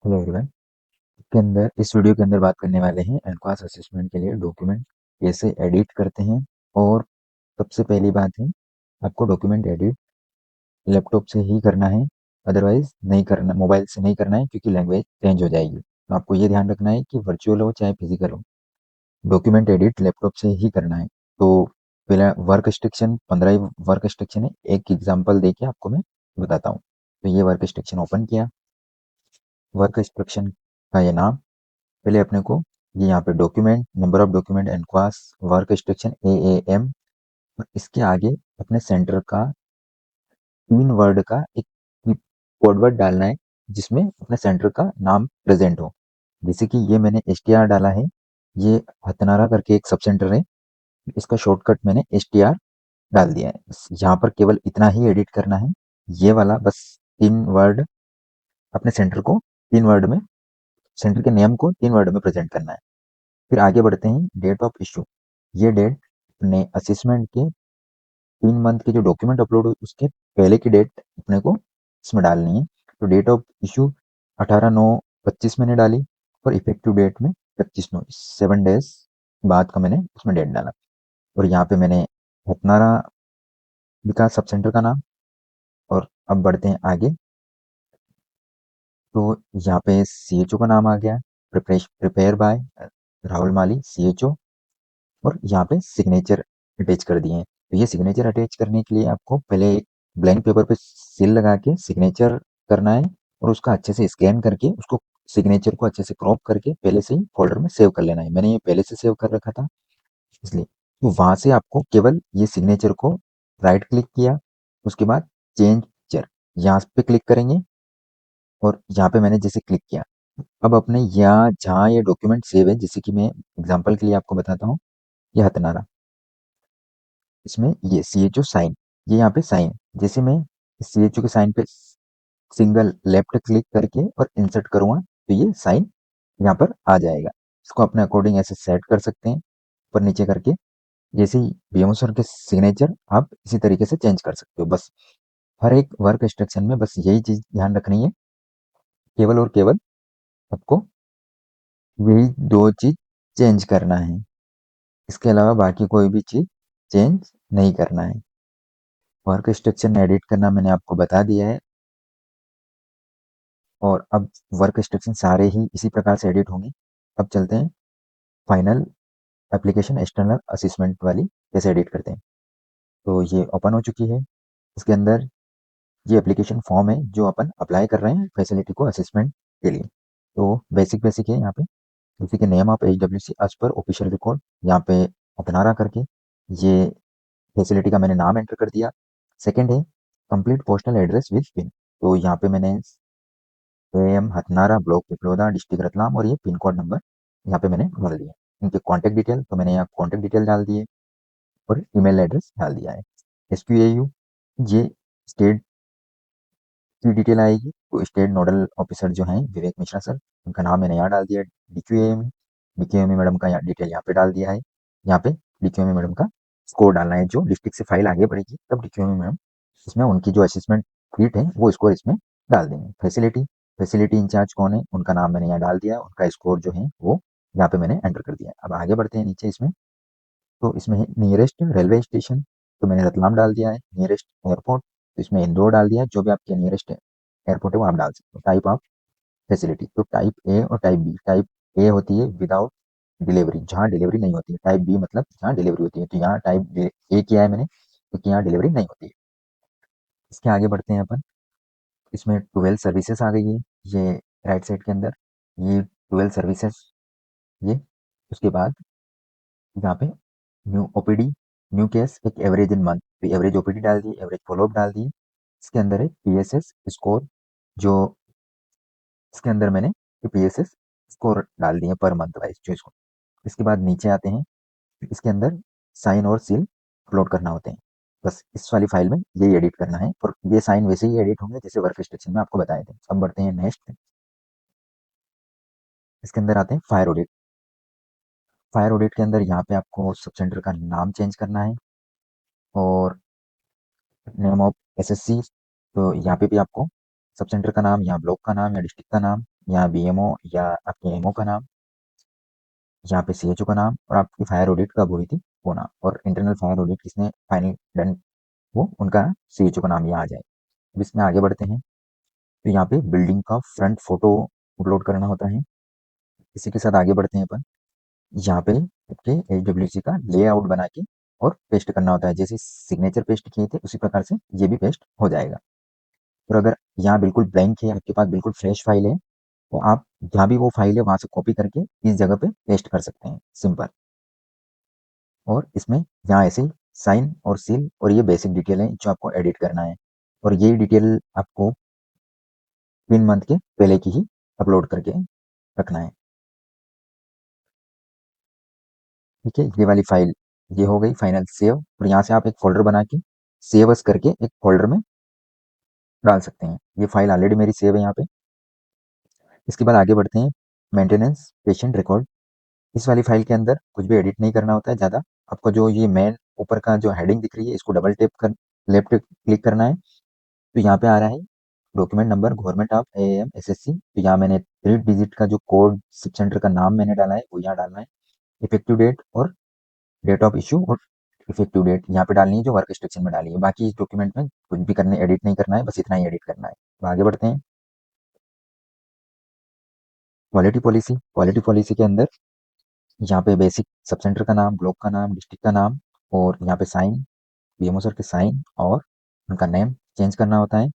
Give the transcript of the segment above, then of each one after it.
Hello everyone. के अंदर इस वीडियो के अंदर बात करने वाले हैं एनक्वास असेसमेंट के लिए डॉक्यूमेंट कैसे एडिट करते हैं। और सबसे पहली बात है, आपको डॉक्यूमेंट एडिट लैपटॉप से ही करना है, अदरवाइज नहीं करना, मोबाइल से नहीं करना है क्योंकि लैंग्वेज चेंज हो जाएगी। तो आपको ये ध्यान रखना है कि वर्चुअल हो चाहे फिजिकल हो, डॉक्यूमेंट एडिट लैपटॉप से ही करना है। तो पहला वर्क इंस्ट्रक्शन, 15 वर्क इंस्ट्रक्शन है। एक एग्जाम्पल देके आपको मैं बताता हूँ। तो ये वर्क इंस्ट्रक्शन ओपन किया, वर्क इंस्ट्रक्शन का ये नाम, पहले अपने को ये यहाँ पे document, number of document NQAS, work instruction AAM, और इसके आगे अपने सेंटर का 3 वर्ड का एक कोड वर्ड डालना है जिसमें अपने सेंटर का नाम प्रेजेंट हो। जैसे कि ये मैंने STR डाला है, ये हथनारा करके एक सब सेंटर है, इसका शॉर्टकट मैंने STR डाल दिया है। बस यहाँ पर केवल इतना ही एडिट करना है, ये वाला बस 3 वर्ड, अपने सेंटर को 3 वर्ड में, सेंटर के नेम को 3 वर्ड में प्रेजेंट करना है। फिर आगे बढ़ते हैं, डेट ऑफ इशू। ये डेट अपने असेसमेंट के 3 मंथ के जो डॉक्यूमेंट अपलोड हुए उसके पहले की डेट अपने को इसमें डालनी है। तो डेट ऑफ इशू 18/9/25 मैंने डाली, और इफेक्टिव डेट में 25/9, 7 डेज बाद का मैंने उसमें डेट डाला। और यहाँ पे मैंने हथनारा लिखा सब सेंटर का नाम। और अब बढ़ते हैं आगे, तो यहाँ पे CHO का नाम आ गया, prepare by Rahul Mali CHO। और यहाँ पे सिग्नेचर अटैच कर दिए हैं। तो ये सिग्नेचर अटैच करने के लिए आपको पहले एक ब्लैंक पेपर पे सील लगा के सिग्नेचर करना है, और उसका अच्छे से स्कैन करके उसको, सिग्नेचर को अच्छे से क्रॉप करके पहले से ही फोल्डर में सेव कर लेना है। मैंने ये पहले से सेव कर रखा था इसलिए। तो वहां से आपको केवल ये सिग्नेचर को राइट क्लिक किया, उसके बाद चेंज पिक्चर यहाँ पे क्लिक करेंगे, और यहाँ पे मैंने जैसे क्लिक किया, अब अपने यहाँ जहाँ ये डॉक्यूमेंट सेव है, जैसे कि मैं एग्जांपल के लिए आपको बताता हूँ, ये हथनारा, इसमें ये CHO साइन, ये यहाँ पे साइन, जैसे मैं CHO के साइन पे सिंगल लेफ्ट क्लिक करके और इंसर्ट करूंगा तो ये साइन यहाँ पर आ जाएगा। इसको अपने अकॉर्डिंग ऐसे सेट कर सकते हैं, ऊपर नीचे करके। जैसे ही BMO सर के सिग्नेचर आप इसी तरीके से चेंज कर सकते हो। बस हर एक वर्क इंस्ट्रक्शन में बस यही चीज ध्यान रखनी है, केवल और केवल आपको यही 2 चीज चेंज करना है। इसके अलावा बाकी कोई भी चीज चेंज नहीं करना है। वर्क इंस्ट्रक्शन एडिट करना मैंने आपको बता दिया है, और अब वर्क इंस्ट्रक्शन सारे ही इसी प्रकार से एडिट होंगे। अब चलते हैं फाइनल एप्लीकेशन एक्सटर्नल असेसमेंट वाली, कैसे एडिट करते हैं। तो ये ओपन हो चुकी है। इसके अंदर ये एप्लीकेशन फॉर्म है जो अपन अप्लाई कर रहे हैं फैसिलिटी को असेसमेंट के लिए। तो बेसिक बेसिक है यहाँ पे, किसी के name of HWC as per official record, यहाँ पे अपनारा करके ये फैसिलिटी का मैंने नाम एंटर कर दिया। सेकंड है complete postal address with pin. तो यहाँ पे मैंने AM Hathnara, block Piploda, district Ratlam, और ये पिन कोड नंबर यहाँ पे मैंने भर दिया। इनके कॉन्टैक्ट डिटेल, तो मैंने यहाँ कॉन्टैक्ट डिटेल डाल दिए, और ईमेल एड्रेस डाल दिया है। SQAU, ये स्टेट की डिटेल आएगी, तो स्टेट नोडल ऑफिसर जो हैं विवेक मिश्रा सर, उनका नाम मैंने यहाँ डाल दिया। DQAM मैडम का डिटेल यहाँ पे डाल दिया है। यहाँ पे DQAM मैडम का स्कोर डालना है, जो डिस्ट्रिक्ट से फाइल आगे बढ़ेगी तब DQAM मैडम इसमें उनकी जो असेसमेंट शीट है वो स्कोर इसमें डाल देंगे। फैसिलिटी, फैसिलिटी इंचार्ज कौन है उनका नाम मैंने यहाँ डाल दिया, उनका स्कोर जो है वो यहाँ पे मैंने एंटर कर दिया। अब आगे बढ़ते हैं नीचे इसमें, तो इसमें है नियरेस्ट रेलवे स्टेशन, तो मैंने रतलाम डाल दिया है। नियरेस्ट एयरपोर्ट, तो इसमें इंदौर डाल दिया है। जो भी आपके नियरेस्ट एयरपोर्ट है वो आप डाल सकते हो। टाइप ऑफ फैसिलिटी, तो टाइप A और टाइप B। टाइप A होती है विदाउट डिलीवरी, जहाँ डिलीवरी नहीं होती है। टाइप B मतलब जहाँ डिलीवरी होती है। तो यहाँ टाइप A किया है मैंने क्योंकि यहाँ डिलीवरी नहीं होती है। इसके आगे बढ़ते हैं अपन, इसमें 12 सर्विसेज आ गई है, ये राइट साइड के अंदर, ये 12 सर्विसेज, ये। उसके बाद यहाँ पे न्यू OPD, न्यू केस, एक एवरेज इन मंथ, तो एवरेज OPD डाल दी, एवरेज फॉलोअप डाल दी। इसके अंदर है PSS स्कोर, जो इसके अंदर मैंने PSS स्कोर डाल दिए पर मंथ वाइज जो इसको। इसके बाद नीचे आते हैं, इसके अंदर साइन और सील अपलोड करना होते हैं। बस इस वाली फाइल में यही एडिट करना है, और ये साइन वैसे ही एडिट होंगे जैसे वर्क इंस्ट्रक्शन में आपको बताए थे। अब बढ़ते हैं नेक्स्ट, इसके अंदर आते हैं फायर ऑडिट। फायर ऑडिट के अंदर यहाँ पे आपको सब सेंटर का नाम चेंज करना है, और नेम ऑफ SSC, तो यहाँ पे भी आपको सब सेंटर का नाम या ब्लॉक का नाम या डिस्ट्रिक्ट का नाम यहाँ बीएमओ या आपके एमओ का नाम, यहाँ पे सीएचओ का नाम और आपकी फायर ऑडिट कब हुई थी वो नाम, और इंटरनल फायर ऑडिट किसने फाइनल डन वो उनका सीएचओ का नाम यहाँ आ जाए। अब इसमें आगे बढ़ते हैं तो यहाँ पे बिल्डिंग का फ्रंट फोटो अपलोड करना होता है। इसी के साथ आगे बढ़ते हैं अपन, यहाँ पे आपके एचडब्ल्यूसी का लेआउट बना के और पेस्ट करना होता है। जैसे सिग्नेचर पेस्ट किए थे उसी प्रकार से ये भी पेस्ट हो जाएगा। और अगर यहाँ बिल्कुल ब्लैंक है, आपके पास बिल्कुल फ्रेश फाइल है, तो आप जहाँ भी वो फाइल है वहां से कॉपी करके इस जगह पे पेस्ट कर सकते हैं, सिंपल। और इसमें यहाँ ऐसे साइन और सील और ये बेसिक डिटेल है जो आपको एडिट करना है, और ये डिटेल आपको 3 मंथ के पहले की ही अपलोड करके रखना है। ठीक है, ये वाली फाइल ये हो गई फाइनल सेव, और यहाँ से आप एक फोल्डर बना के सेव अस करके एक फोल्डर में डाल सकते हैं। ये फाइल ऑलरेडी मेरी सेव है यहाँ पे। इसके बाद आगे बढ़ते हैं, मेंटेनेंस पेशेंट रिकॉर्ड। इस वाली फाइल के अंदर कुछ भी एडिट नहीं करना होता है ज़्यादा। आपको जो ये मेन ऊपर का जो हेडिंग दिख रही है इसको डबल टैप कर लेफ्ट क्लिक करना है, तो यहाँ पे आ रहा है document number government of am SSC. तो यहाँ मैंने 3 डिजिट का जो कोड सब सेंटर का नाम मैंने डाला है वो यहाँ डालना है। इफेक्टिव डेट और डेट ऑफ इशू और इफेक्टिव डेट यहाँ पे डालनी है जो वर्क इंस्ट्रक्शन में डाली है। बाकी इस डॉक्यूमेंट में कुछ भी करने एडिट नहीं करना है, बस इतना ही एडिट करना है। तो आगे बढ़ते हैं, क्वालिटी पॉलिसी के अंदर यहाँ पे बेसिक सब सेंटर का नाम, ब्लॉक का नाम, डिस्ट्रिक्ट का नाम, और यहाँ पे साइन, बीएमओ सर के साइन और उनका नेम चेंज करना होता है।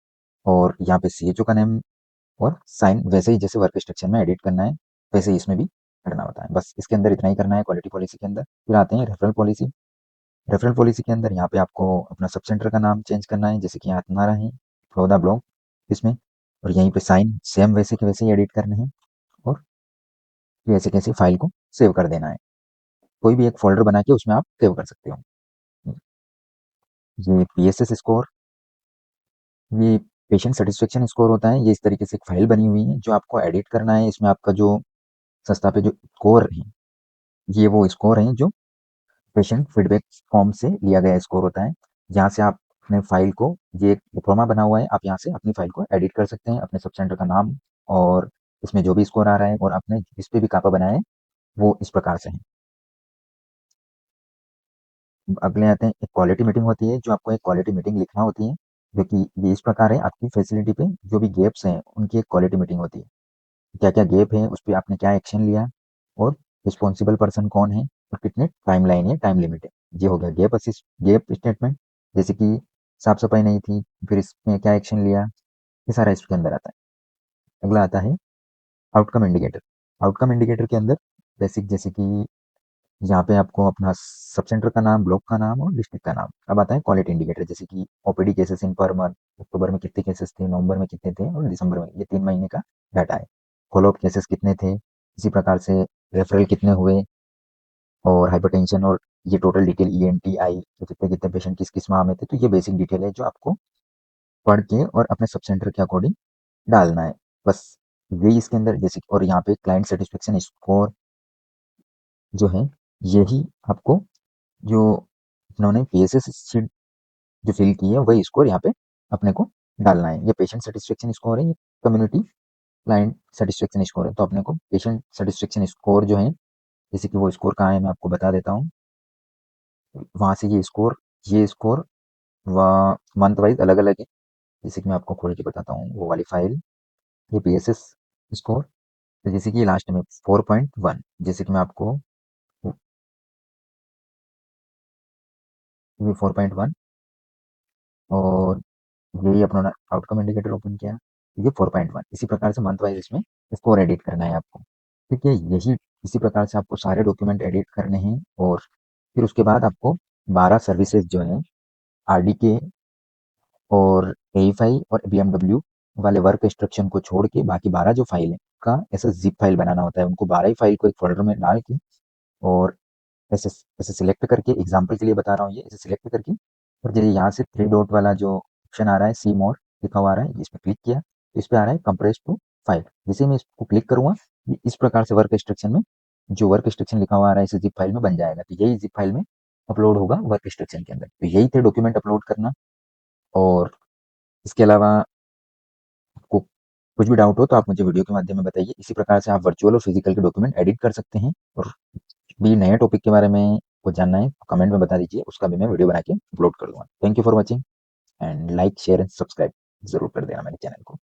और यहाँ पे सीएचओ का नेम और साइन वैसे ही जैसे वर्क इंस्ट्रक्शन में एडिट करना है वैसे ही इसमें भी करना होता है। बस इसके अंदर इतना ही करना है क्वालिटी पॉलिसी के अंदर। फिर आते हैं रेफरल पॉलिसी। रेफरल पॉलिसी के अंदर यहाँ पे आपको अपना सब सेंटर का नाम चेंज करना है, जैसे कि यहाँ तुम्हारा है फ्लोदा ब्लॉक इसमें, और यहीं पे साइन सेम वैसे के वैसे ही एडिट करने हैं, और वैसे कैसे फाइल को सेव कर देना है। कोई भी एक फोल्डर बना के उसमें आप सेव कर सकते हो। ये पीएसएस स्कोर, ये पेशेंट सेटिस्फेक्शन स्कोर होता है। ये इस तरीके से एक फाइल बनी हुई है जो आपको एडिट करना है। इसमें आपका जो संस्था पे जो स्कोर है, ये वो स्कोर है जो पेशेंट फीडबैक फॉर्म से लिया गया स्कोर होता है। यहाँ से आप अपने फाइल को, ये एक प्रोफार्मा बना हुआ है, आप यहाँ से अपनी फाइल को एडिट कर सकते हैं, अपने सब सेंटर का नाम और इसमें जो भी स्कोर आ रहा है, और आपने जिस पे भी कापा बनाया है वो इस प्रकार से है। अगले आते हैं, एक क्वालिटी मीटिंग होती है जो आपको एक क्वालिटी मीटिंग लिखना होती है, जो कि ये इस प्रकार है। आपकी फैसिलिटी पे जो भी गैप्स हैं उनकी एक क्वालिटी मीटिंग होती है। क्या क्या गैप है, उस पर आपने क्या एक्शन लिया, और रिस्पॉन्सिबल पर्सन कौन है, और कितने टाइम लाइन है, टाइम लिमिट है। ये हो गया गैप असिस्ट गैप स्टेटमेंट, जैसे कि साफ सफाई नहीं थी, फिर इसमें क्या एक्शन लिया, ये सारा इसके अंदर आता है। अगला आता है आउटकम इंडिकेटर। आउटकम इंडिकेटर के अंदर बेसिक, जैसे कि यहाँ पे आपको अपना सब सेंटर का नाम, ब्लॉक का नाम और डिस्ट्रिक्ट का नाम। अब आता है क्वालिटी इंडिकेटर, जैसे कि OPD cases in per month, अक्टूबर में कितने केसेस थे, नवंबर में कितने थे और दिसंबर में, ये 3 महीने का डाटा है। फॉलोअप केसेस कितने थे, इसी प्रकार से रेफरल कितने हुए, और हाइपरटेंशन, और ये टोटल डिटेल ईएनटी आई तो कितने कितने पेशेंट किस किस माह में थे। तो ये बेसिक डिटेल है जो आपको पढ़ के और अपने सब सेंटर के अकॉर्डिंग डालना है, बस यही इसके अंदर। जैसे और यहाँ पे क्लाइंट सेटिस्फेक्शन स्कोर जो है, यही आपको जो उन्होंने पीएसएस शीट जो फिल की है वही स्कोर यहाँ पे अपने को डालना है। ये पेशेंट सेटिस्फेक्शन स्कोर है, ये कम्युनिटी क्लाइंट सेटिस्फेक्शन स्कोर है। तो अपने को पेशेंट सेटिस्फेक्शन स्कोर जो है, जैसे कि वो स्कोर कहाँ है मैं आपको बता देता हूँ। वहां से ये स्कोर मंथ वाइज अलग अलग है, जैसे कि मैं आपको खोल के बताता हूँ वो वाली फाइल। ये पीएसएस स्कोर, तो जैसे कि लास्ट में 4.1, जैसे कि मैं आपको ये 4.1, और यही अपना आउटकम इंडिकेटर ओपन किया, ये 4.1। इसी प्रकार से मंथ वाइज इसमें स्कोर एडिट करना है आपको। ठीक है, यही इसी प्रकार से आपको सारे डॉक्यूमेंट एडिट करने हैं। और फिर उसके बाद आपको 12 सर्विसेज जो हैं, आरडीके और एईफाई और बीएमडब्ल्यू वाले वर्क इंस्ट्रक्शन को छोड़ के बाकी 12 जो फाइल है का ऐसा जिप फाइल बनाना होता है। उनको 12 ही फाइल को एक फोल्डर में डाल के, और ऐसे ऐसे सिलेक्ट करके, एग्जाम्पल के लिए बता रहा हूँ, ये ऐसे सिलेक्ट करके, और जैसे यहाँ से 3 डॉट वाला जो ऑप्शन आ रहा है, सी मोर लिखा हुआ आ रहा है, इस पर क्लिक किया तो इस पे आ रहा है कंप्रेस टू फाइल। जैसे मैं इसको क्लिक करूंगा, ये इस प्रकार से वर्क इंस्ट्रक्शन में जो वर्क इंस्ट्रक्शन लिखा हुआ आ रहा है इसे जिप फाइल में बन जाएगा। तो यही जिप फाइल में अपलोड होगा वर्क इंस्ट्रक्शन के अंदर। तो यही थे डॉक्यूमेंट अपलोड करना। और इसके अलावा आपको कुछ भी डाउट हो तो आप मुझे वीडियो के माध्यम में बताइए। इसी प्रकार से आप वर्चुअल और फिजिकल के डॉक्यूमेंट एडिट कर सकते हैं। और भी नए टॉपिक के बारे में कुछ जानना है तो कमेंट में बता दीजिए, उसका भी मैं वीडियो बना के अपलोड कर दूंगा। Thank you for watching and like share and subscribe जरूर कर देना मेरे चैनल को।